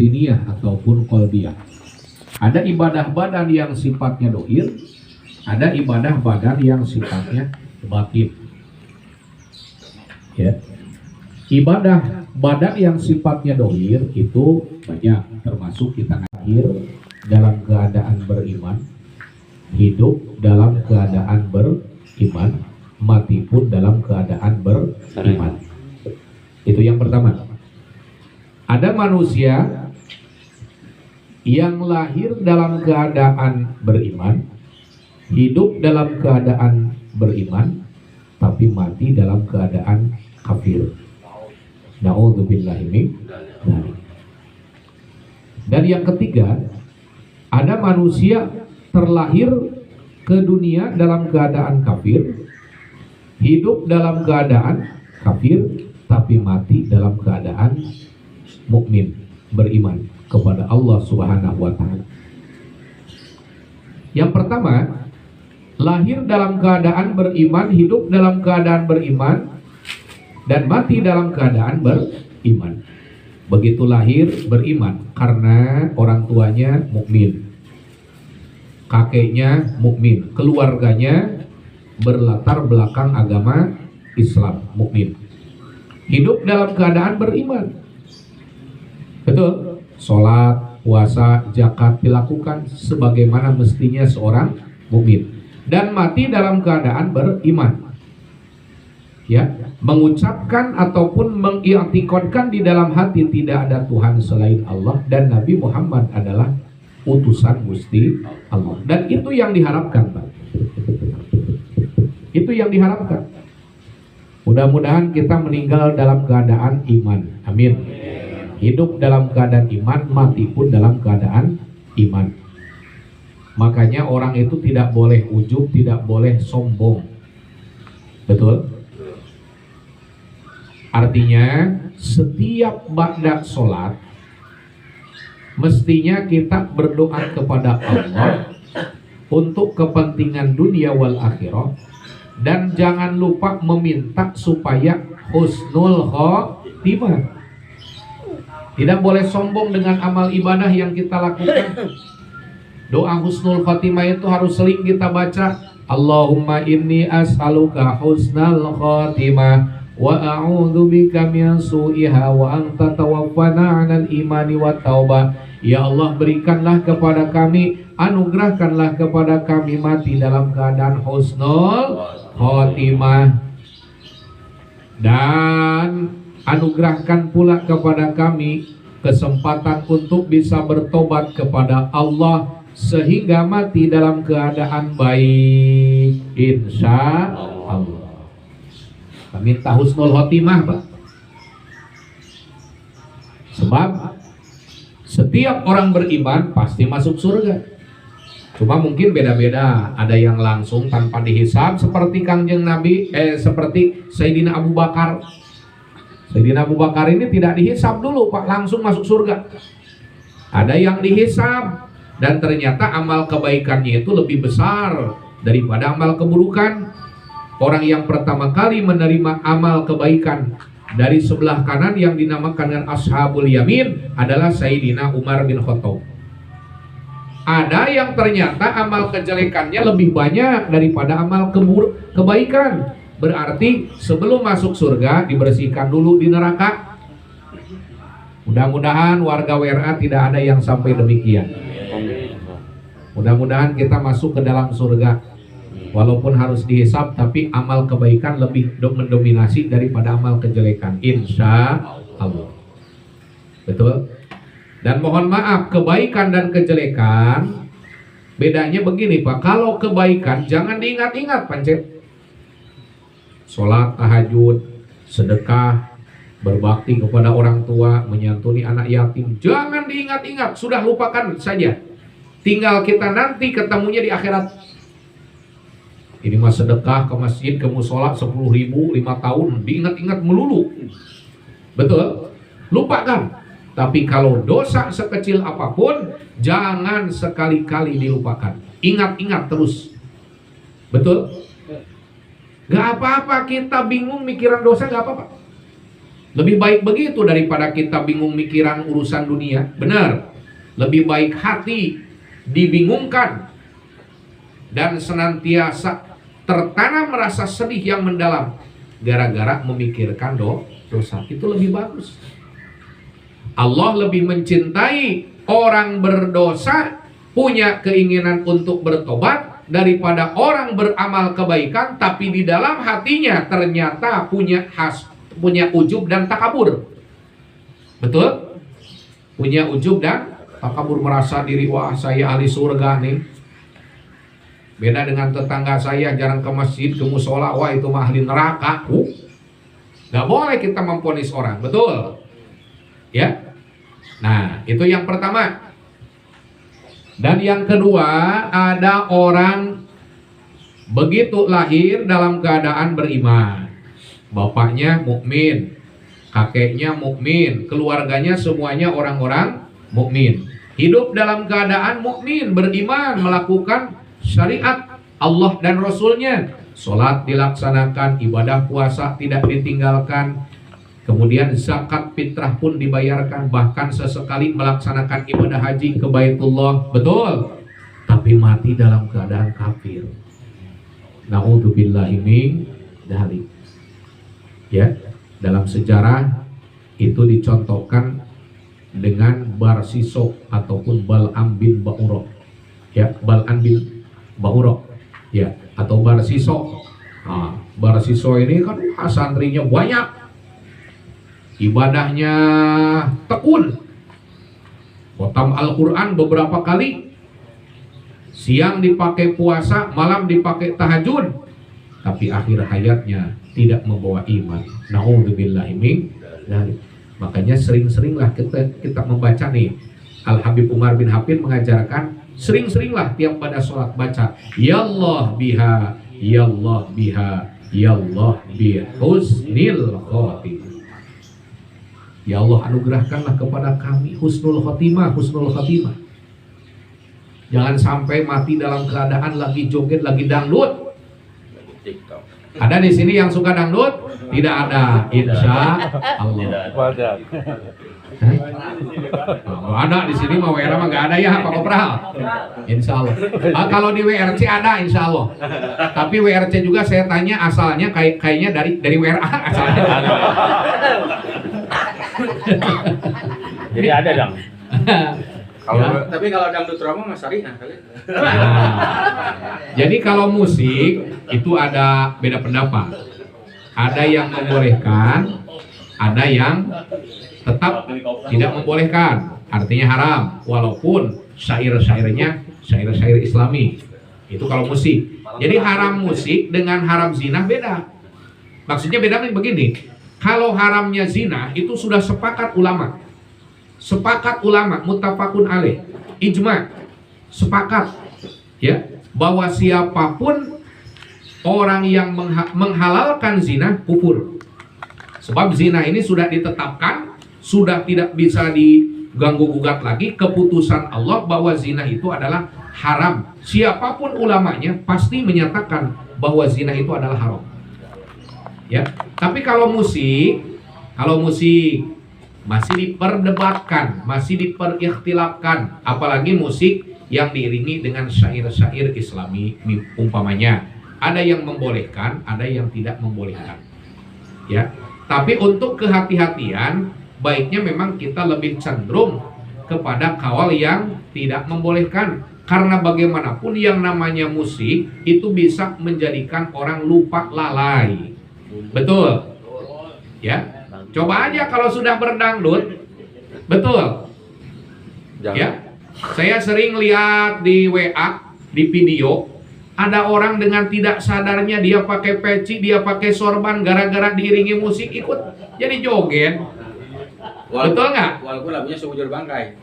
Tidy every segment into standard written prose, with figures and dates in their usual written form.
batiniyah ataupun qalbiyah. Ada ibadah badan yang sifatnya dohir, ada ibadah badan yang sifatnya batin. Ya. Ibadah badan yang sifatnya dohir itu banyak, termasuk kita lahir dalam keadaan beriman, hidup dalam keadaan beriman, mati pun dalam keadaan beriman. Itu yang pertama. Ada manusia yang lahir dalam keadaan beriman, hidup dalam keadaan beriman, tapi mati dalam keadaan kafir. Na'udzubillahi min dzalik. Dan yang ketiga, ada manusia terlahir ke dunia dalam keadaan kafir, hidup dalam keadaan kafir, tapi mati dalam keadaan mukmin, beriman kepada Allah Subhanahu wa taala. Yang pertama, lahir dalam keadaan beriman, hidup dalam keadaan beriman, dan mati dalam keadaan beriman. Begitu lahir beriman karena orang tuanya mukmin, kakeknya mukmin, keluarganya berlatar belakang agama Islam, mukmin. Hidup dalam keadaan beriman. Betul, sholat, puasa, zakat dilakukan sebagaimana mestinya seorang mukmin, dan mati dalam keadaan beriman. Ya, mengucapkan ataupun mengiktikadkan di dalam hati tidak ada Tuhan selain Allah dan Nabi Muhammad adalah utusan Gusti Allah. Dan itu yang diharapkan, Pak. Itu yang diharapkan. Mudah-mudahan kita meninggal dalam keadaan iman. Amin. Hidup dalam keadaan iman, mati pun dalam keadaan iman. Makanya orang itu tidak boleh ujub, tidak boleh sombong. Betul? Artinya setiap ba'da sholat mestinya kita berdoa kepada Allah untuk kepentingan dunia wal akhirah, dan jangan lupa meminta supaya husnul khotimah. Tidak boleh sombong dengan amal ibadah yang kita lakukan. Doa husnul khotimah itu harus sering kita baca. Allahumma inni as'aluka husnal khotimah wa a'udzubika min su'iha wa anta tawaffana 'alal imani wat taubah. Ya Allah, berikanlah kepada kami, anugerahkanlah kepada kami mati dalam keadaan husnul khotimah, dan anugerahkan pula kepada kami kesempatan untuk bisa bertobat kepada Allah sehingga mati dalam keadaan baik, insya Allah. Minta husnul khotimah, Pak. Sebab setiap orang beriman pasti masuk surga. Cuma mungkin beda-beda. Ada yang langsung tanpa dihisab seperti Kangjeng Nabi, seperti Sayyidina Abu Bakar. Sayyidina Abu Bakar ini tidak dihisab dulu, Pak, langsung masuk surga. Ada yang dihisab dan ternyata amal kebaikannya itu lebih besar daripada amal keburukan. Orang yang pertama kali menerima amal kebaikan dari sebelah kanan yang dinamakan dengan Ashabul Yamin adalah Sayyidina Umar bin Khattab. Ada yang ternyata amal kejelekannya lebih banyak daripada amal kebaikan. Berarti sebelum masuk surga dibersihkan dulu di neraka. Mudah-mudahan warga WRA tidak ada yang sampai demikian. Mudah-mudahan kita masuk ke dalam surga. Walaupun harus dihisab, tapi amal kebaikan lebih mendominasi daripada amal kejelekan, insya Allah. Betul? Dan mohon maaf, kebaikan dan kejelekan bedanya begini, Pak. Kalau kebaikan jangan diingat-ingat, pancet. Sholat, tahajud, sedekah, berbakti kepada orang tua, menyantuni anak yatim, jangan diingat-ingat, sudah lupakan saja. Tinggal kita nanti ketemunya di akhirat. Ini mah sedekah ke masjid, ke musola 10.000 5 tahun, diingat-ingat melulu. Betul? Lupakan. Tapi kalau dosa sekecil apapun, jangan sekali-kali dilupakan. Ingat-ingat terus. Betul? Gak apa-apa kita bingung mikiran dosa, gak apa-apa. Lebih baik begitu daripada kita bingung mikiran urusan dunia. Benar. Lebih baik hati dibingungkan dan senantiasa tertanam rasa sedih yang mendalam gara-gara memikirkan dosa. Itu lebih bagus. Allah lebih mencintai orang berdosa punya keinginan untuk bertobat daripada orang beramal kebaikan tapi di dalam hatinya ternyata punya ujub dan takabur. Betul? Punya ujub dan takabur, merasa diri, wah saya ahli surga nih. Beda dengan tetangga saya, jarang ke masjid, ke musola, wah itu mah ahli neraka. Gak boleh kita memvonis orang, betul? Ya. Nah, itu yang pertama. Dan yang kedua, ada orang begitu lahir dalam keadaan beriman. Bapaknya mukmin, kakeknya mukmin, keluarganya semuanya orang-orang mukmin. Hidup dalam keadaan mukmin, beriman, melakukan syariat Allah dan Rasulnya. Sholat dilaksanakan, ibadah puasa tidak ditinggalkan, kemudian zakat fitrah pun dibayarkan, bahkan sesekali melaksanakan ibadah haji ke Baitullah. Betul. Tapi mati dalam keadaan kafir. Na'udzubillahi min dzalik. Ya, dalam sejarah itu dicontohkan dengan Barsiso ataupun Bal'am bin Ba'urah. Ya, Bal'am bin Ba'urah. Ya, atau Barsiso. Nah, Barsiso ini kan santrinya banyak, ibadahnya tekun, khotam Al-Quran beberapa kali, siang dipakai puasa, malam dipakai tahajud, tapi akhir hayatnya tidak membawa iman. Na'udzubillahi min dzalik. Makanya sering-seringlah kita membaca nih, Al-Habib Umar bin Hafid mengajarkan, sering-seringlah tiap pada sholat baca Ya Allah biha, Ya Allah biha, Ya Allah bihusnil khotimah. Ya Allah anugerahkanlah kepada kami husnul khotimah, husnul khotimah. Jangan sampai mati dalam keadaan lagi joget, lagi dangdut. Ada di sini yang suka dangdut? Tidak ada, insya Allah. Kalau ada di sini mah WR mah nggak ada ya Pak Kopral. Insya Allah. Kalau di WRC ada insya Allah. Tapi WRC juga saya tanya asalnya kayaknya dari WRA asalnya. Jadi ada dong. Tapi kalau dangdut Roma mas syariah kali. Jadi kalau musik itu ada beda pendapat. Ada yang membolehkan, ada yang tetap tidak membolehkan. Artinya haram, walaupun syair-syairnya syair-syair Islami. Itu kalau musik. Jadi haram musik dengan haram zina beda. Maksudnya beda begini. Kalau haramnya zina itu sudah sepakat ulama. Sepakat ulama, muttafaqun alaih, ijma, sepakat ya bahwa siapapun orang yang menghalalkan zina kufur. Sebab zina ini sudah ditetapkan, sudah tidak bisa diganggu gugat lagi, keputusan Allah bahwa zina itu adalah haram. Siapapun ulamanya pasti menyatakan bahwa zina itu adalah haram. Ya, tapi kalau musik masih diperdebatkan, masih diperikhtilafkan, apalagi musik yang diiringi dengan syair-syair Islami umpamanya. Ada yang membolehkan, ada yang tidak membolehkan. Ya. Tapi untuk kehati-hatian, baiknya memang kita lebih cenderung kepada kawal yang tidak membolehkan. Karena bagaimanapun yang namanya musik itu bisa menjadikan orang lupa lalai. Betul? Ya. Coba aja kalau sudah berdangdut, betul? Jangan. Ya, saya sering lihat di WA, di video, ada orang dengan tidak sadarnya dia pakai peci, dia pakai sorban, gara-gara diiringi musik ikut jadi joget. Betul nggak? Walaupun lagunya sebujur bangkai.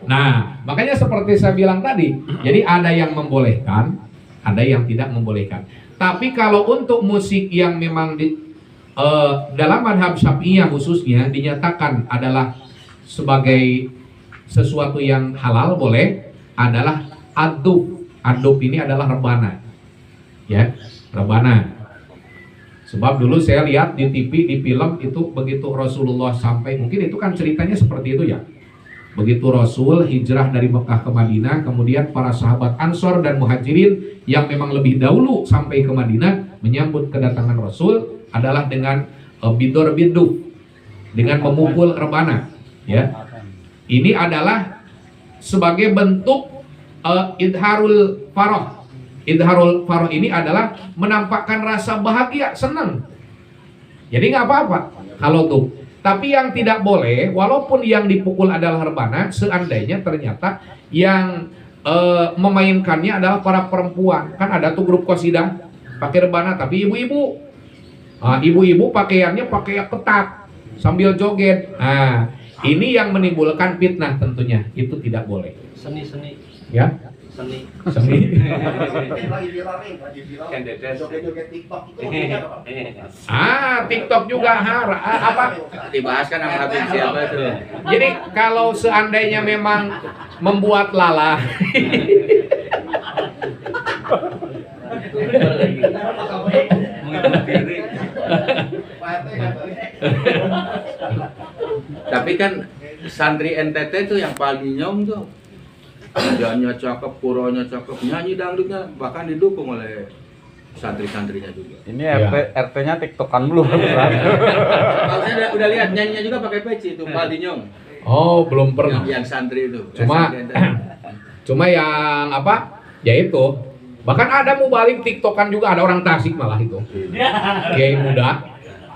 Nah, makanya seperti saya bilang tadi, jadi ada yang membolehkan, ada yang tidak membolehkan. Tapi kalau untuk musik yang memang dalam madhab Syafi'iyah khususnya dinyatakan adalah sebagai sesuatu yang halal boleh, adalah adub. Adub ini adalah rebana. Ya, rebana. Sebab dulu saya lihat di TV, di film itu begitu Rasulullah sampai, mungkin itu kan ceritanya seperti itu ya. Begitu Rasul hijrah dari Mekah ke Madinah, kemudian para sahabat Ansor dan Muhajirin yang memang lebih dahulu sampai ke Madinah menyambut kedatangan Rasul adalah dengan bidor bidu, dengan memukul rebana. Ya, ini adalah sebagai bentuk idharul faroh. Idharul faroh ini adalah menampakkan rasa bahagia, senang. Jadi nggak apa-apa kalau tuh. Tapi yang tidak boleh, walaupun yang dipukul adalah rebana, seandainya ternyata yang memainkannya adalah para perempuan. Kan ada tuh grup qasidah pakai rebana, tapi ibu-ibu. Ibu-ibu pakaiannya pakai ketat sambil joget. Nah, ini yang menimbulkan fitnah tentunya. Itu tidak boleh. Seni-seni. Ya. Seni. Seni. Joget-joget TikTok itu TikTok juga apa? dibahas kan sama Habib siapa itu. Jadi kalau seandainya memang membuat lala, Tapi kan santri NTT itu yang paling nyom tuh. Kerjanya cakep, puronya cakep, nyanyi dangdutnya bahkan didukung oleh santri-santrinya juga. Ini Ya. RT-nya TikTokan belum. Kalau saya udah lihat nyanyinya juga pakai peci itu, Pak Dinyong. oh belum pernah. Yang santri itu. Cuma- Yang santri NTT. Cuma yang apa? Ya itu. Bahkan ada mubalik TikTokan juga, ada orang Tasik malah itu. Kiai muda,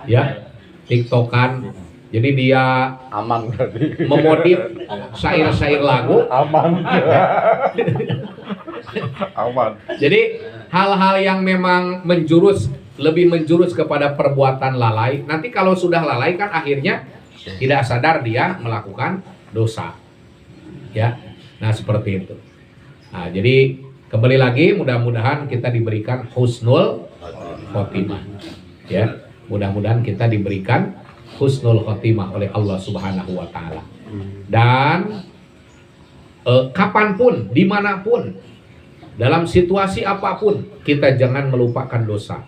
ya, TikTokan. Jadi dia Aman berarti. memodif syair-syair lagu. Aman. Aman. Jadi hal-hal yang memang lebih menjurus kepada perbuatan lalai. Nanti kalau sudah lalai kan akhirnya tidak sadar dia melakukan dosa. Ya. Nah, seperti itu. Nah, jadi kembali lagi mudah-mudahan kita diberikan husnul khotimah. Ya. Mudah-mudahan kita diberikan husnul khotimah oleh Allah Subhanahu wa taala. Dan kapanpun, dimanapun, dalam situasi apapun, kita jangan melupakan dosa.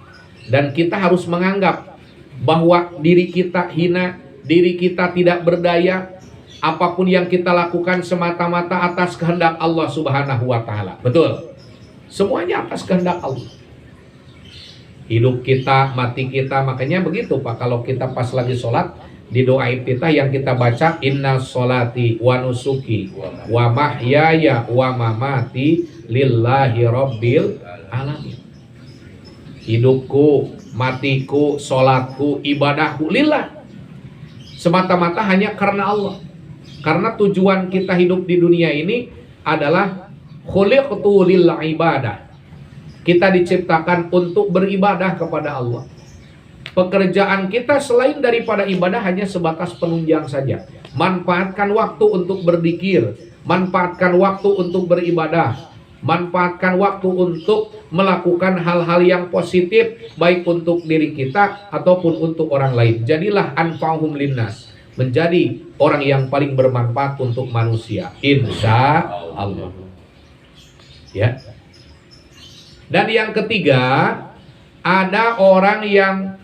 Dan kita harus menganggap bahwa diri kita hina, diri kita tidak berdaya, apapun yang kita lakukan semata-mata atas kehendak Allah Subhanahu wa taala. Betul? Semuanya atas kehendak Allah. Hidup kita, mati kita, makanya begitu Pak, kalau kita pas lagi sholat, di doa kita yang kita baca, inna sholati wa nusuki wa mahyaya wa mamati lillahi rabbil alamin. Hidupku, matiku, sholatku, ibadahku lillah, semata-mata hanya karena Allah. Karena tujuan kita hidup di dunia ini adalah khuliqtu lil ibadah. Kita diciptakan untuk beribadah kepada Allah. Pekerjaan kita selain daripada ibadah hanya sebatas penunjang saja. Manfaatkan waktu untuk berzikir, manfaatkan waktu untuk beribadah, manfaatkan waktu untuk melakukan hal-hal yang positif baik untuk diri kita ataupun untuk orang lain. Jadilah anfa'uhum linnas, menjadi orang yang paling bermanfaat untuk manusia, insya Allah. Ya. Dan yang ketiga, ada orang yang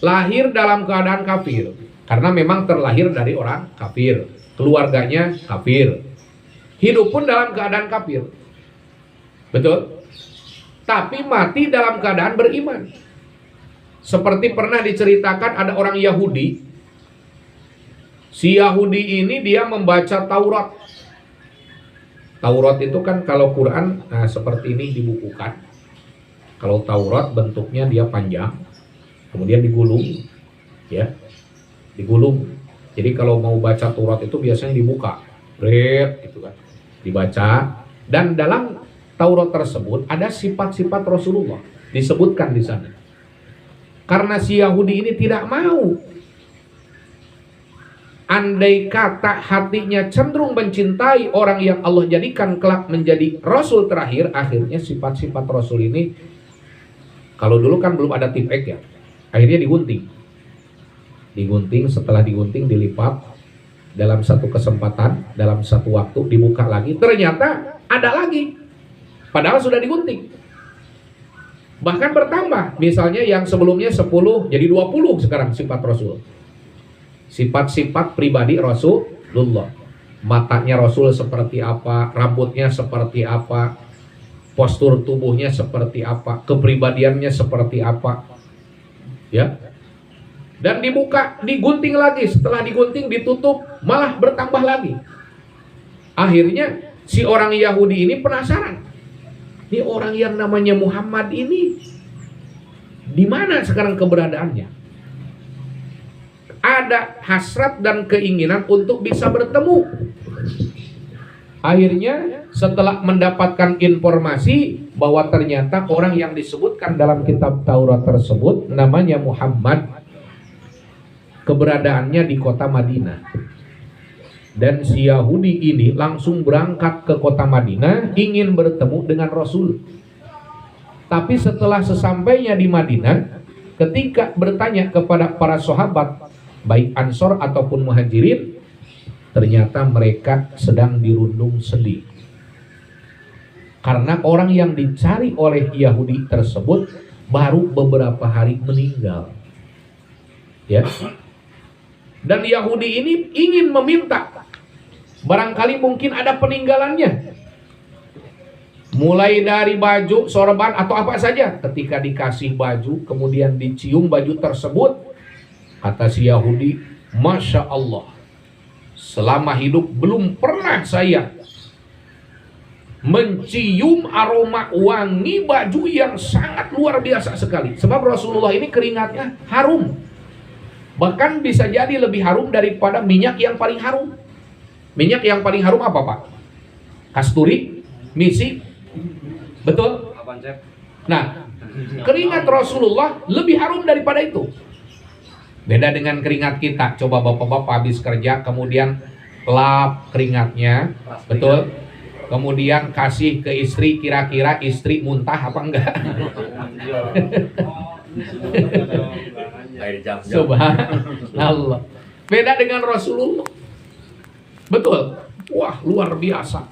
lahir dalam keadaan kafir karena memang terlahir dari orang kafir, keluarganya kafir, hidup pun dalam keadaan kafir, betul? Tapi mati dalam keadaan beriman. Seperti pernah diceritakan ada orang Yahudi. Si Yahudi ini dia membaca Taurat. Taurat itu kan kalau Quran seperti ini dibukukan. Kalau Taurat bentuknya dia panjang, kemudian digulung, ya, digulung. Jadi kalau mau baca Taurat itu biasanya dibuka, gitu kan, dibaca. Dan dalam Taurat tersebut ada sifat-sifat Rasulullah disebutkan di sana. Karena si Yahudi ini tidak mau, andai kata hatinya cenderung mencintai orang yang Allah jadikan kelak menjadi Rasul terakhir, akhirnya sifat-sifat Rasul ini, kalau dulu kan belum ada tip X ya, akhirnya digunting. Setelah digunting dilipat dalam satu kesempatan, dalam satu waktu dibuka lagi, ternyata ada lagi, padahal sudah digunting. Bahkan bertambah. Misalnya yang sebelumnya 10 jadi 20 sekarang sifat Rasul. Sifat-sifat pribadi Rasulullah. Matanya Rasul seperti apa, rambutnya seperti apa, postur tubuhnya seperti apa, kepribadiannya seperti apa. Ya. Dan dibuka, digunting lagi, setelah digunting ditutup, malah bertambah lagi. Akhirnya si orang Yahudi ini penasaran. Ini orang yang namanya Muhammad ini di mana sekarang keberadaannya? Ada hasrat dan keinginan untuk bisa bertemu. Akhirnya setelah mendapatkan informasi bahwa ternyata orang yang disebutkan dalam kitab Taurat tersebut namanya Muhammad, keberadaannya di kota Madinah. Dan si Yahudi ini langsung berangkat ke kota Madinah ingin bertemu dengan Rasul. Tapi setelah sesampainya di Madinah, ketika bertanya kepada para sahabat, baik Ansor ataupun Muhajirin, ternyata mereka sedang dirundung sedih. Karena orang yang dicari oleh Yahudi tersebut baru beberapa hari meninggal. Ya. Dan Yahudi ini ingin meminta, barangkali mungkin ada peninggalannya, mulai dari baju, sorban atau apa saja. Ketika dikasih baju, kemudian dicium baju tersebut, kata si Yahudi, Masya Allah, selama hidup belum pernah saya mencium aroma wangi baju yang sangat luar biasa sekali. Sebab Rasulullah ini keringatnya harum, bahkan bisa jadi lebih harum daripada minyak yang paling harum. Minyak yang paling harum apa, Pak? Kasturi, misi, betul? Nah, keringat Rasulullah lebih harum daripada itu. Beda dengan keringat kita. Coba bapak-bapak habis kerja kemudian lap keringatnya, betul? Kemudian kasih ke istri, kira-kira istri muntah apa enggak? Subhanallah. Beda dengan Rasulullah. Betul. Wah, luar biasa.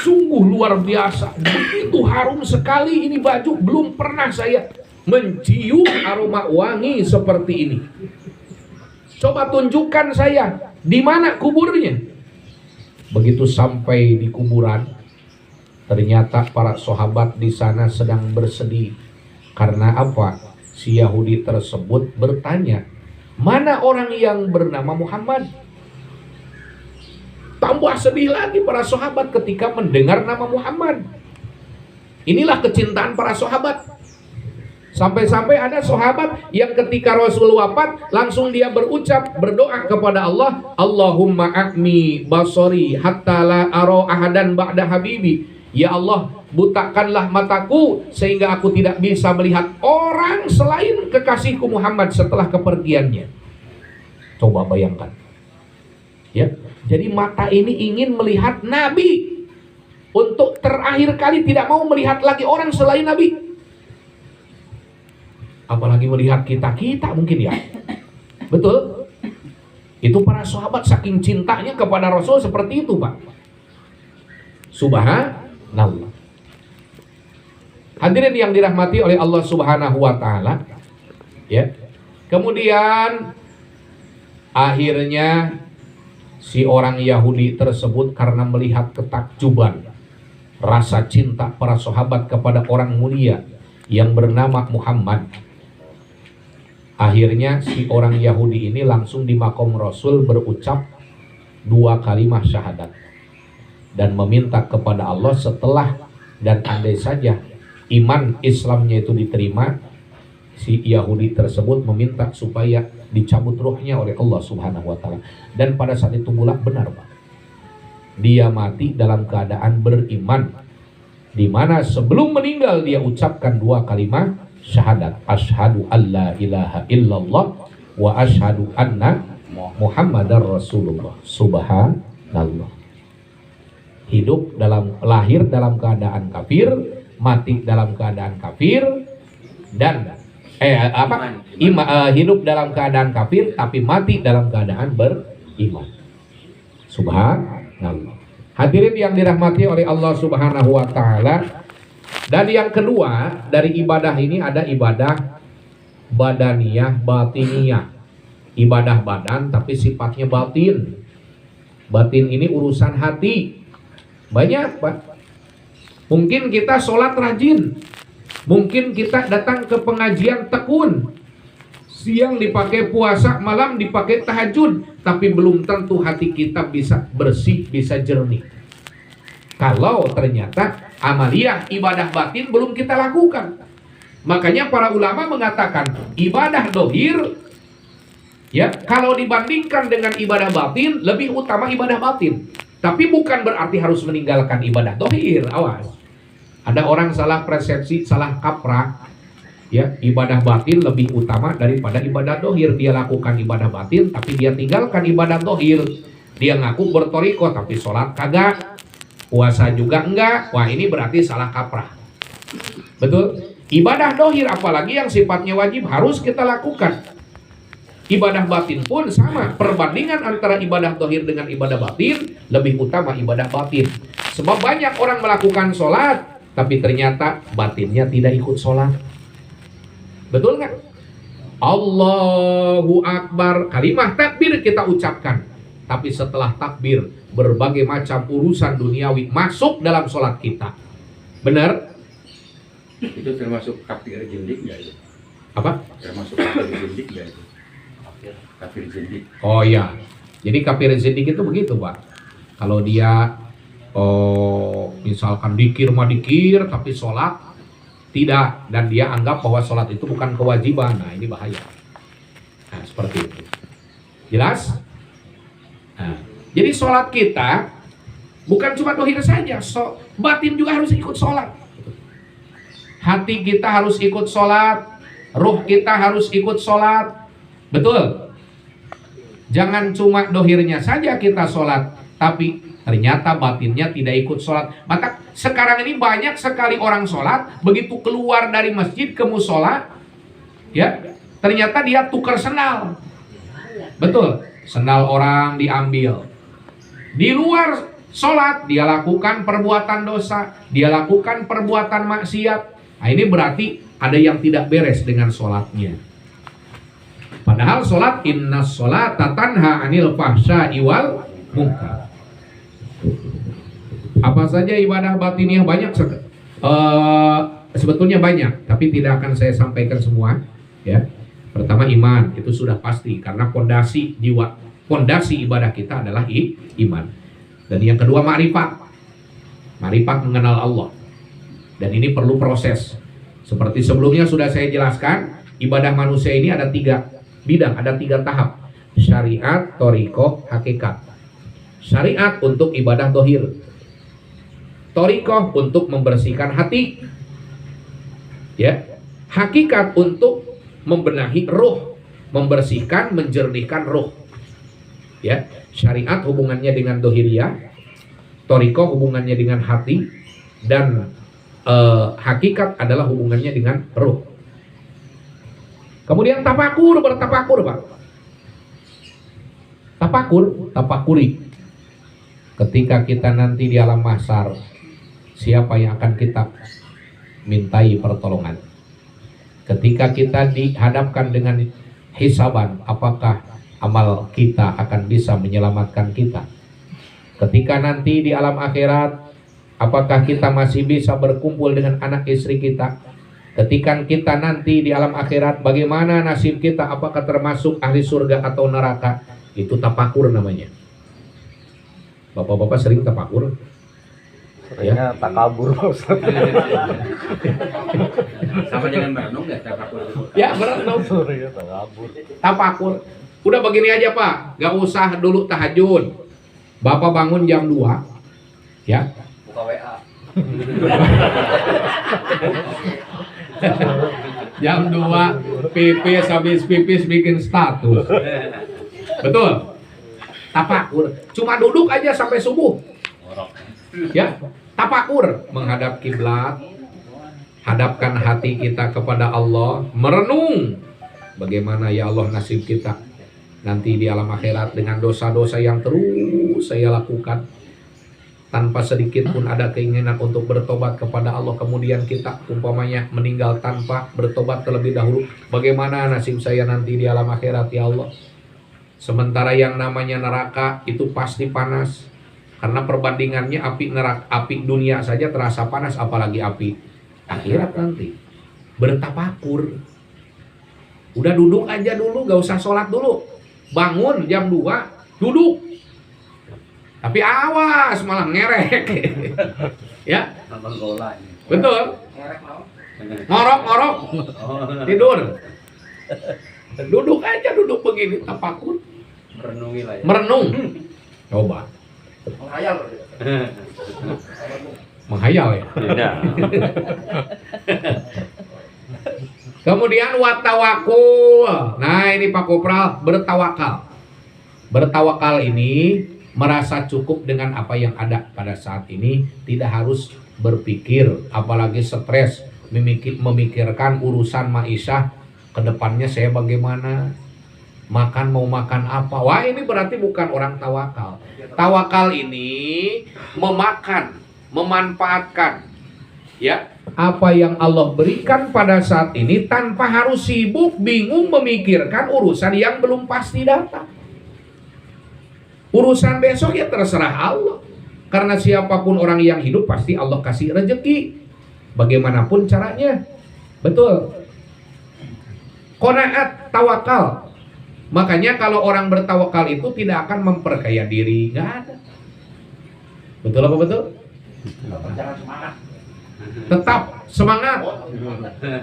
Sungguh luar biasa. Begitu harum sekali ini baju, belum pernah saya mencium aroma wangi seperti ini. Coba tunjukkan saya di mana kuburnya. Begitu sampai di kuburan, ternyata para sahabat di sana sedang bersedih. Karena apa? Si Yahudi tersebut bertanya, mana orang yang bernama Muhammad? Tambah sedih lagi para sahabat ketika mendengar nama Muhammad. Inilah kecintaan para sahabat. Sampai-sampai ada sahabat yang ketika Rasul wafat, langsung dia berucap, berdoa kepada Allah, Allahumma a'mi basori hatta la ara ahadan ba'da habibi. Ya Allah, butakanlah mataku sehingga aku tidak bisa melihat orang selain kekasihku Muhammad setelah kepergiannya. Coba bayangkan. Ya, jadi mata ini ingin melihat Nabi. Untuk terakhir kali tidak mau melihat lagi orang selain Nabi. Apalagi melihat kita mungkin ya. Betul? Itu para sahabat saking cintanya kepada Rasul seperti itu, Pak. Subhanallah. Hadirin yang dirahmati oleh Allah Subhanahu wa taala, ya. Kemudian akhirnya si orang Yahudi tersebut karena melihat ketakjuban rasa cinta para sahabat kepada orang mulia yang bernama Muhammad, akhirnya si orang Yahudi ini langsung di makom Rasul berucap 2 kalimat syahadat dan meminta kepada Allah setelah dan andai saja iman Islamnya itu diterima, si Yahudi tersebut meminta supaya dicabut ruhnya oleh Allah Subhanahu wa taala. Dan pada saat itu pula benar, Pak. Dia mati dalam keadaan beriman, di mana sebelum meninggal dia ucapkan 2 kalimat syahadat, asyhadu alla ilaha illallah wa asyhadu anna Muhammadar Rasulullah. Subhanallah. Lahir dalam keadaan kafir, mati dalam keadaan kafir, dan hidup dalam keadaan kafir tapi mati dalam keadaan beriman. Subhanallah. Hadirin yang dirahmati oleh Allah Subhanahu wa taala, Dan yang kedua, dari ibadah ini ada ibadah badaniyah, batiniyah. Ibadah badan tapi sifatnya batin. Batin ini urusan hati. Banyak, Pak. Mungkin kita sholat rajin. Mungkin kita datang ke pengajian tekun. Siang dipakai puasa, malam dipakai tahajud. Tapi belum tentu hati kita bisa bersih, bisa jernih. Kalau ternyata amaliyah ibadah batin belum kita lakukan. Makanya para ulama mengatakan ibadah dohir, ya, kalau dibandingkan dengan ibadah batin lebih utama ibadah batin. Tapi bukan berarti harus meninggalkan ibadah dohir. Awas, ada orang salah persepsi, salah kaprah, ya, ibadah batin lebih utama daripada ibadah dohir. Dia lakukan ibadah batin tapi dia tinggalkan ibadah dohir. Dia ngaku bertoriko tapi sholat kagak, puasa juga enggak. Wah, ini berarti salah kaprah. Betul? Ibadah dohir apalagi yang sifatnya wajib harus kita lakukan. Ibadah batin pun sama. Perbandingan antara ibadah dohir dengan ibadah batin lebih utama ibadah batin. Sebab banyak orang melakukan sholat tapi ternyata batinnya tidak ikut sholat. Betul nggak? Allahu Akbar, kalimah takbir kita ucapkan, tapi setelah takbir berbagai macam urusan duniawi masuk dalam sholat kita. Benar? Itu termasuk kafir jindik nggak itu? Apa? Termasuk kafir jindik nggak itu? Kafir jindik. Oh iya. Jadi kafir zindik itu begitu, Pak. Kalau dia misalkan dikir mah dikir tapi sholat tidak, dan dia anggap bahwa sholat itu bukan kewajiban. Nah, ini bahaya. Nah, seperti itu. Jelas? Nah, jadi sholat kita bukan cuma dohir saja, batin juga harus ikut sholat. Hati kita harus ikut sholat, ruh kita harus ikut sholat. Betul? Jangan cuma dohirnya saja kita sholat, tapi ternyata batinnya tidak ikut sholat. Maka sekarang ini banyak sekali orang sholat, begitu keluar dari masjid ke musola, ya, ternyata dia tukar sendal. Betul? Sendal orang diambil. Di luar sholat dia lakukan perbuatan dosa, dia lakukan perbuatan maksiat. Nah, ini berarti ada yang tidak beres dengan sholatnya. Padahal sholat, inna sholata tanha anil fahsya'i wal munkar. Apa saja ibadah batiniyah banyak, sebetulnya banyak, tapi tidak akan saya sampaikan semua. Ya, pertama iman, itu sudah pasti karena pondasi jiwa, pondasi ibadah kita adalah iman. Dan yang kedua ma'rifat, ma'rifat mengenal Allah. Dan ini perlu proses. Seperti sebelumnya sudah saya jelaskan, ibadah manusia ini ada 3 bidang, ada 3 tahap. Syariat, thariqah, hakikat. Syariat untuk ibadah dohir, thariqah untuk membersihkan hati, ya, hakikat untuk membenahi ruh, membersihkan, menjernihkan ruh. Ya, syariat hubungannya dengan dohiriyah, thariqah hubungannya dengan hati, dan hakikat adalah hubungannya dengan ruh. Kemudian tafakur, bertafakur, Pak. Tafakur, tafakuri. Ketika kita nanti di alam mahsyar, siapa yang akan kita mintai pertolongan? Ketika kita dihadapkan dengan hisaban, apakah amal kita akan bisa menyelamatkan kita? Ketika nanti di alam akhirat, apakah kita masih bisa berkumpul dengan anak istri kita? Ketika kita nanti di alam akhirat, bagaimana nasib kita? Apakah termasuk ahli surga atau neraka? Itu tafakur namanya. Bapak-bapak sering tafakur? Seringnya takabur, Pak Ustaz. Sama dengan merenung nggak tafakur? Ya, merenung. Seringnya takabur. Tafakur. Udah begini aja, Pak, gak usah dulu tahajud. Bapak bangun jam 2, ya, Buka WA. jam 2 pipis, habis pipis bikin status. Betul? Tafakur. Cuma duduk aja sampai subuh. Ya, tafakur, menghadap kiblat, hadapkan hati kita kepada Allah, merenung bagaimana ya Allah nasib kita nanti di alam akhirat dengan dosa-dosa yang terus saya lakukan. tanpa sedikit pun ada keinginan untuk bertobat kepada Allah, kemudian kita umpamanya meninggal tanpa bertobat terlebih dahulu, bagaimana nasib saya nanti di alam akhirat ya Allah? Sementara yang namanya neraka itu pasti panas, karena perbandingannya api neraka, api dunia saja terasa panas, apalagi api akhirat nanti. Bertapakur, udah duduk aja dulu, gak usah sholat dulu, bangun jam 2 duduk. Tapi awas malah ngerek. Ya. Betul. Ngorok-ngorok. Tidur. Duduk aja, duduk begini tapakur. Merenungi lah ya. Merenung. Coba. Menghayal ya. Iya. Kemudian watawakul. Nah, ini Pak Kopral, bertawakal. Bertawakal ini merasa cukup dengan apa yang ada pada saat ini, tidak harus berpikir, apalagi stres, memikirkan urusan maisha, kedepannya saya bagaimana, mau makan apa. Wah, ini berarti bukan orang tawakal. Tawakal ini memakan, memanfaatkan ya apa yang Allah berikan pada saat ini tanpa harus sibuk, bingung memikirkan urusan yang belum pasti datang. Urusan besok ya terserah Allah. Karena siapapun orang yang hidup pasti Allah kasih rezeki, bagaimanapun caranya. Betul. Qanaat, tawakal. Makanya kalau orang bertawakal itu tidak akan memperkaya diri, nggak ada. Betul apa betul? Tetap semangat.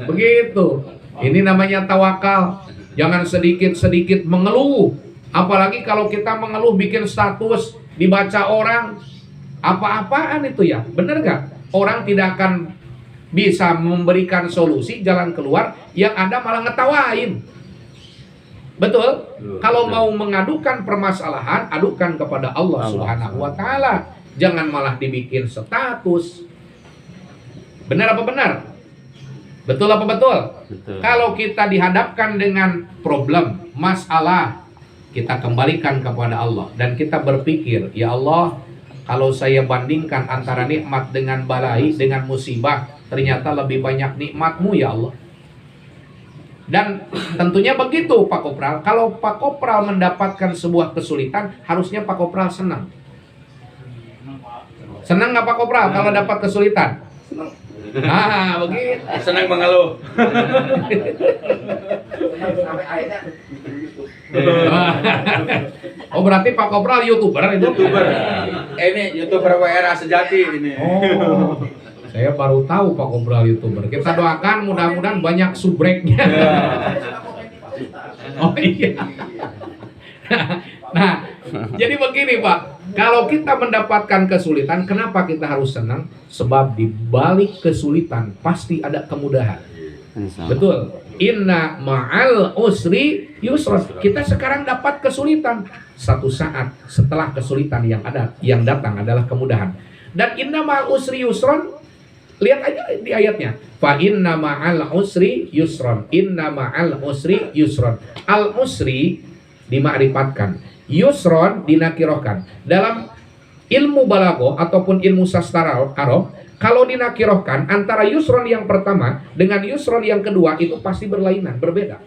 Begitu. Ini namanya tawakal. Jangan sedikit-sedikit mengeluh. Apalagi kalau kita mengeluh bikin status dibaca orang, apa-apaan itu ya, bener gak? Orang tidak akan bisa memberikan solusi, jalan keluar, yang ada malah ngetawain. Betul? Kalau mau mengadukan permasalahan, adukan kepada Allah Subhanahu wa Ta'ala. Jangan malah dibikin status. Benar apa benar? Betul apa betul? Betul. Kalau kita dihadapkan dengan problem, masalah, kita kembalikan kepada Allah dan kita berpikir, ya Allah, kalau saya bandingkan antara nikmat dengan balai, dengan musibah, ternyata lebih banyak nikmat-Mu ya Allah. Dan tentunya begitu Pak Kopral. Kalau Pak Kopral mendapatkan sebuah kesulitan, harusnya Pak Kopral senang. Senang nggak Pak Kopral kalau dapat kesulitan? Nah, begitu. Senang mengeluh. Oh, berarti Pak Kopral YouTuber itu? YouTuber. Ini YouTuber WRA sejati ini. Oh, saya baru tahu Pak Kopral YouTuber. Kita doakan mudah-mudahan banyak subreknya. Oh iya. Nah, jadi begini Pak. Kalau kita mendapatkan kesulitan, kenapa kita harus senang? Sebab di balik kesulitan pasti ada kemudahan. Betul. Inna ma'al usri yusra. Kita sekarang dapat kesulitan. Satu saat setelah kesulitan yang datang adalah kemudahan. Dan inna ma'al usri yusron. Lihat aja di ayatnya. Fa inna ma'al usri yusron. Inna ma'al usri yusron. Al usri dimakrifatkan. Yusron dinakirohkan. Dalam ilmu balago ataupun ilmu sastra Arab, kalau dinakirohkan antara yusron yang pertama dengan yusron yang kedua itu pasti berlainan, berbeda.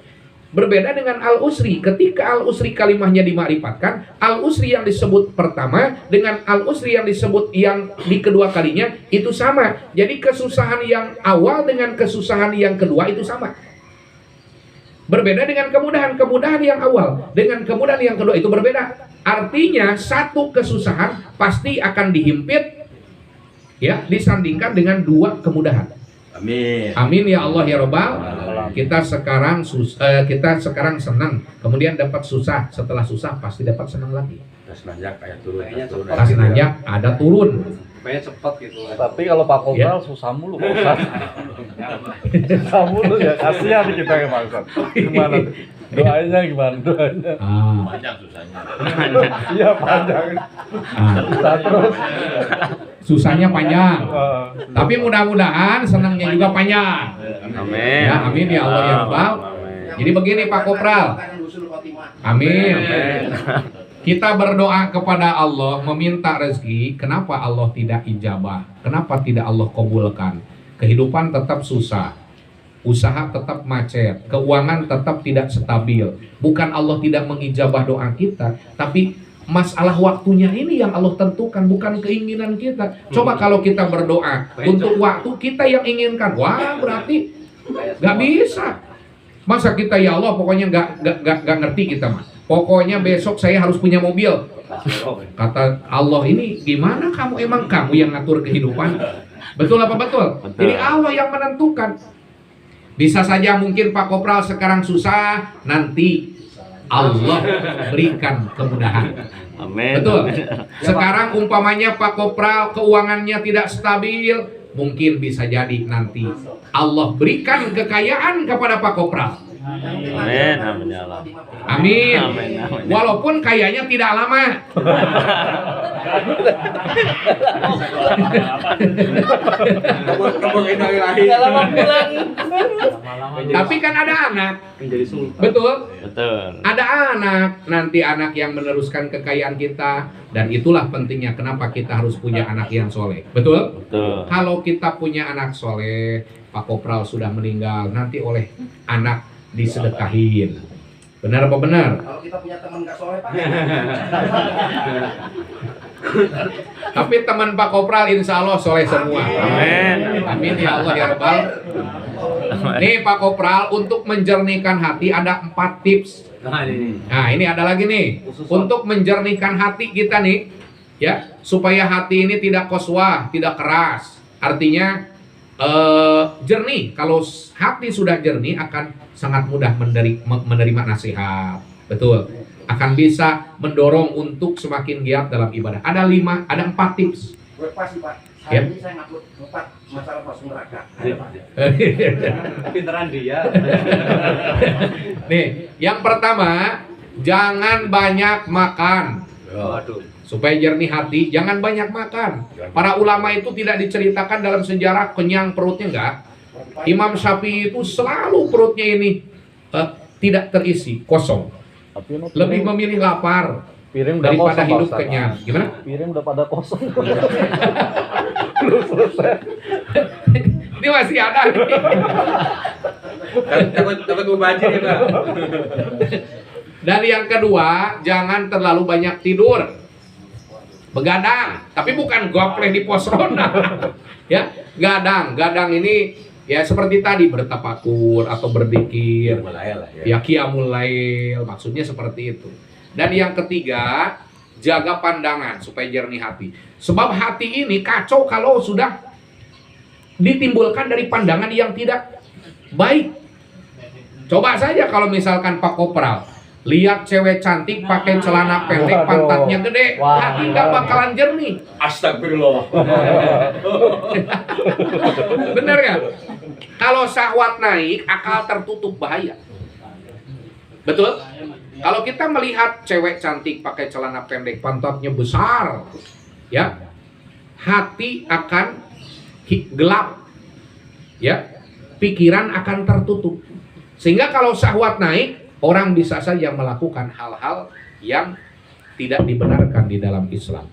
Berbeda dengan al-usri. Ketika al-usri kalimahnya dimakrifatkan, al-usri yang disebut pertama dengan al-usri yang disebut yang di kedua kalinya itu sama. Jadi kesusahan yang awal dengan kesusahan yang kedua itu sama. Berbeda dengan kemudahan yang awal dengan kemudahan yang kedua itu berbeda. Artinya satu kesusahan pasti akan dihimpit ya, disandingkan dengan dua kemudahan. Amin. Amin ya Allah ya Rabbal. Kita sekarang senang, kemudian dapat susah, setelah susah pasti dapat senang lagi. Tas nanjak kayak turun. Tas nanjak ada turun. Supaya cepat gitu. Tapi kalau Pak Kopral susah mulu Pak Ustaz. Susah mulu ya, kasihan kita ya Pak Ustaz. Gimana tuh? Doanya gimana doanya? Panjang susahnya. Iya panjang. Susah terus. Susahnya panjang. Tapi mudah-mudahan senangnya juga panjang. Amin. Ya, amin ya Allah ya Rabbal. Jadi begini Pak Kopral. Amin. Kita berdoa kepada Allah meminta rezeki, kenapa Allah tidak ijabah? Kenapa tidak Allah kabulkan? Kehidupan tetap susah, usaha tetap macet, keuangan tetap tidak stabil. Bukan Allah tidak mengijabah doa kita, tapi masalah waktunya ini yang Allah tentukan, bukan keinginan kita. Coba kalau kita berdoa untuk waktu kita yang inginkan, wah berarti nggak bisa. Masa kita ya Allah pokoknya nggak ngerti kita mah. Pokoknya besok saya harus punya mobil. Kata Allah, ini gimana kamu, emang kamu yang ngatur kehidupan? Betul apa betul? Jadi Allah yang menentukan. Bisa saja mungkin Pak Kopral sekarang susah, nanti Allah berikan kemudahan. Amin. Betul. Sekarang umpamanya Pak Kopral keuangannya tidak stabil, mungkin bisa jadi nanti Allah berikan kekayaan kepada Pak Kopral. Amin. Amin ya Allah. Amin. Amin, amin. Walaupun kayaknya tidak lama. Tapi kan ada anak. Betul. Betul. Ada anak, nanti anak yang meneruskan kekayaan kita, dan itulah pentingnya kenapa kita harus punya anak yang soleh. Betul? Betul. Kalau kita punya anak soleh, Pak Kopral sudah meninggal, nanti oleh anak disedekahin. Benar apa benar? Kalau kita punya teman nggak soleh Pak. Tapi teman Pak Kopral insya Allah soleh semua. Amin. Amin ya Allah ya Rabbal. Nih Pak Kopral, untuk menjernihkan hati ada 4 tips. Nah ini ada lagi nih, untuk menjernihkan hati kita nih, ya, supaya hati ini tidak qaswah, tidak keras. Artinya jernih. Kalau hati sudah jernih akan sangat mudah menerima nasihat. Betul. Akan bisa mendorong untuk semakin giat dalam ibadah. Ada 4 tips. Gue pasti Pak. Ya. Hari ini saya ngupload 4 masalah masuk neraka. Ada Pak. Pinteran dia. Nih, yang pertama, jangan banyak makan. Waduh. Supaya jernih hati, jangan banyak makan. Para ulama itu tidak diceritakan dalam sejarah kenyang perutnya, enggak. Imam Syafi'i itu selalu perutnya ini tidak terisi, kosong. Lebih memilih lapar Piring udah daripada kosong, hidup Pak Ustaz. kenyang. Gimana? Piring udah pada kosong. Ini masih ada. Takut mubazir ya Pak. Dan yang kedua, jangan terlalu banyak tidur. Begadang, tapi bukan gopleh di pos ronda. Ya, gadang ini ya seperti tadi, bertafakur atau berzikir. Ya qiyamul lail, maksudnya seperti itu. Dan yang ketiga, jaga pandangan supaya jernih hati. Sebab hati ini kacau kalau sudah ditimbulkan dari pandangan yang tidak baik. Coba saja kalau misalkan Pak Kopral lihat cewek cantik pakai celana pendek, pantatnya gede, hati nggak bakalan jernih. Astagfirullah. Bener ya? Kalau syahwat naik, akal tertutup, bahaya. Betul? Kalau kita melihat cewek cantik pakai celana pendek, pantatnya besar, ya, hati akan gelap, ya, pikiran akan tertutup. Sehingga kalau syahwat naik, orang bisa saja melakukan hal-hal yang tidak dibenarkan di dalam Islam.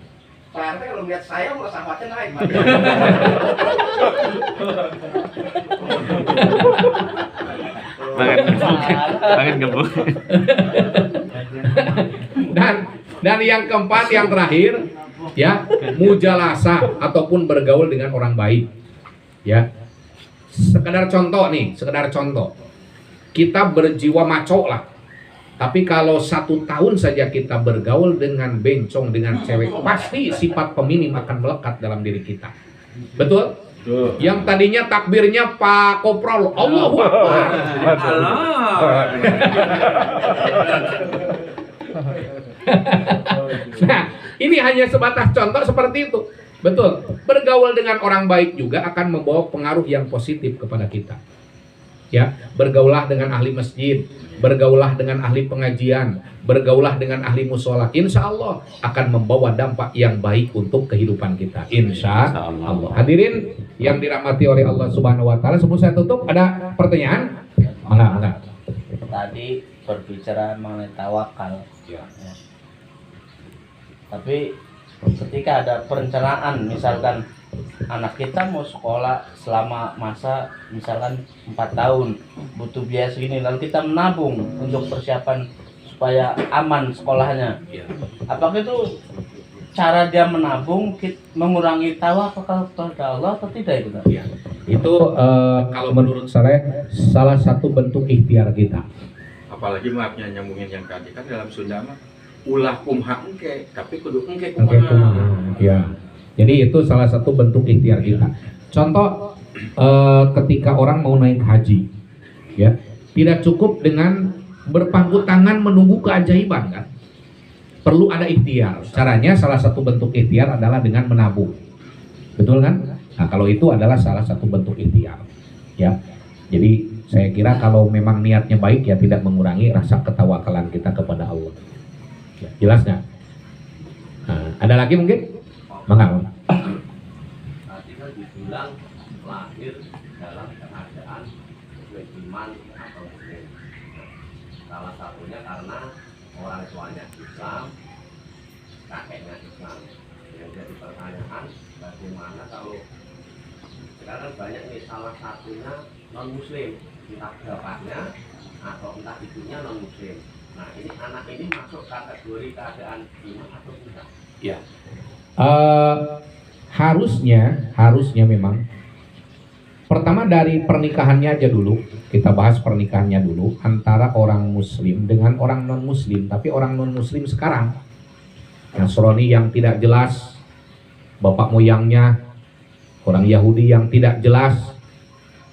Pak RT kalau melihat saya malah syahwatnya naik Pak. Makan gebuk. Dan yang keempat, yang terakhir, ya, mujalasah ataupun bergaul dengan orang baik. Ya. Sekedar contoh nih, sekedar contoh. Kita berjiwa maco lah. Tapi kalau 1 tahun saja kita bergaul dengan bencong, dengan cewek, pasti sifat peminim akan melekat dalam diri kita. Betul? Yang tadinya takbirnya Pak Kopral, Allahu Akbar. Nah, ini hanya sebatas contoh seperti itu. Betul. Bergaul dengan orang baik juga akan membawa pengaruh yang positif kepada kita. Ya, bergaulah dengan ahli masjid, bergaulah dengan ahli pengajian, bergaulah dengan ahli musola. Insya Allah akan membawa dampak yang baik untuk kehidupan kita. Insya Allah. Hadirin yang dirahmati oleh Allah Subhanahu Wa Taala, sebelum saya tutup, ada pertanyaan? Enggak. Tadi berbicara mengenai tawakal. Tapi ketika ada perencanaan, misalkan anak kita mau sekolah selama masa misalkan 4 tahun butuh biaya segini, lalu kita menabung untuk persiapan supaya aman sekolahnya. Ya. Apakah itu cara dia menabung mengurangi tawakal kepada Allah atau tidak itu? Ya. Itu kalau menurut saya salah satu bentuk ikhtiar kita. Apalagi maafnya nyambungin yang tadi kan dalam Sunda mah ulah kumha engke, tapi kudu engke Oke, kumaha. ya. Jadi itu salah satu bentuk ikhtiar kita. Contoh ketika orang mau naik haji, ya, tidak cukup dengan berpangku tangan menunggu keajaiban kan. Perlu ada ikhtiar. Caranya salah satu bentuk ikhtiar adalah dengan menabung. Betul kan? Nah, kalau itu adalah salah satu bentuk ikhtiar. Ya. Jadi saya kira kalau memang niatnya baik ya tidak mengurangi rasa ketawakalan kita kepada Allah. Ya, jelas nggak? Nah, ada lagi mungkin? Mangga. Tadi kan dibilang lahir dalam keadaan beriman atau muslim. Salah satunya karena orang tuanya Islam, kakeknya Islam. Yang jadi pertanyaan, bagaimana kalau sekarang banyak nih salah satunya non muslim, entah bapaknya atau entah ibunya non muslim. Nah ini anak ini masuk kategori keadaan iman atau tidak? Ya. Harusnya memang pertama dari pernikahannya aja dulu, kita bahas pernikahannya dulu antara orang muslim dengan orang non muslim, tapi orang non muslim sekarang Nasrani yang tidak jelas bapak moyangnya, orang Yahudi yang tidak jelas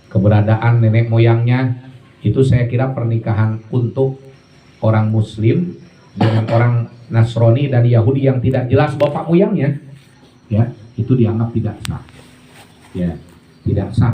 keberadaan nenek moyangnya, itu saya kira pernikahan untuk orang muslim dengan orang Nasrani dan Yahudi yang tidak jelas bapak moyangnya, ya, itu dianggap tidak sah. Ya, tidak sah.